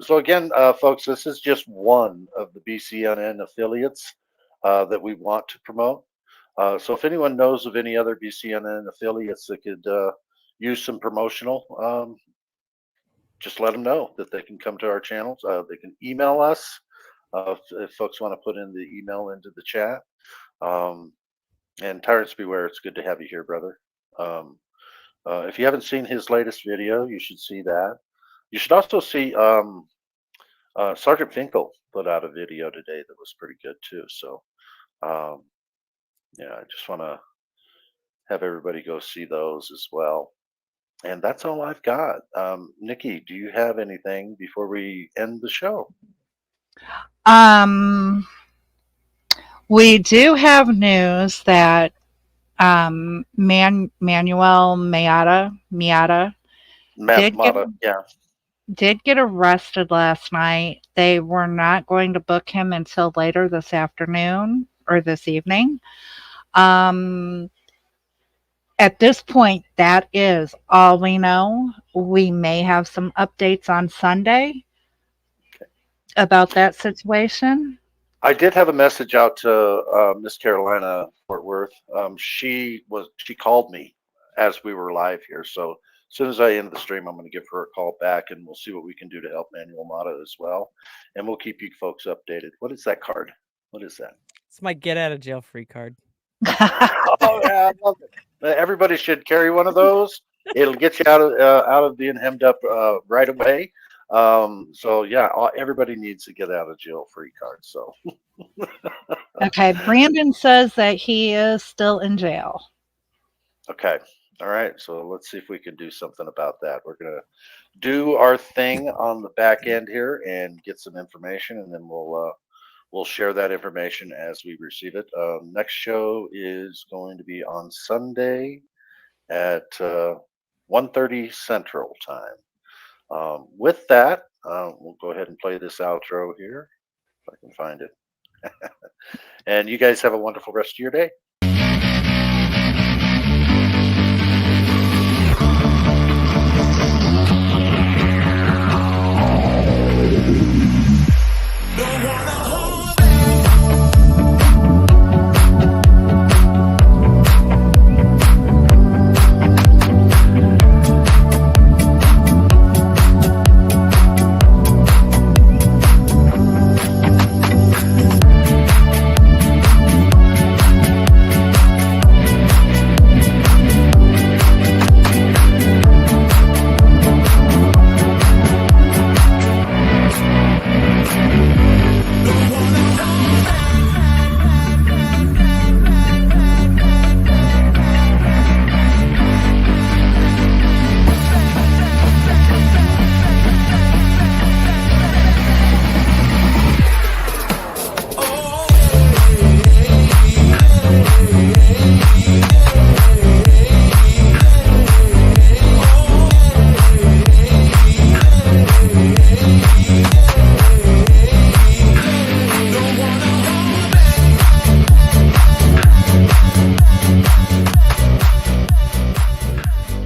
so again, folks, this is just one of the BCNN affiliates that we want to promote. So if anyone knows of any other BCNN affiliates that could use some promotional, just let them know that they can come to our channels. They can email us if folks want to put in the email into the chat. And Tyrants Beware, it's good to have you here, brother. If you haven't seen his latest video, you should see that. You should also see Sergeant Finkel put out a video today that was pretty good too. So yeah, I just want to have everybody go see those as well. And that's all I've got. Nikki, do you have anything before we end the show? We do have news that Manuel Miata did get arrested last night. They were not going to book him until later this afternoon or this evening. At this point, that is all we know. We may have some updates on Sunday about that situation. I did have a message out to Miss Carolina Fort Worth. She called me as we were live here, so soon as I end the stream, I'm going to give her a call back, and we'll see what we can do to help Manuel Mata as well. And we'll keep you folks updated. What is that card? What is that? It's my get out of jail free card. Oh yeah, I love it. Everybody should carry one of those. It'll get you out of being hemmed up right away. So yeah, everybody needs to get out of jail free card. So Okay, Brandon says that he is still in jail. okay, all right. So let's see if we can do something about that. We're gonna do our thing on the back end here and get some information, and then we'll share that information as we receive it. Next show is going to be on Sunday at 1:30 Central Time. With that, we'll go ahead and play this outro here, if I can find it. And you guys have a wonderful rest of your day. Oh,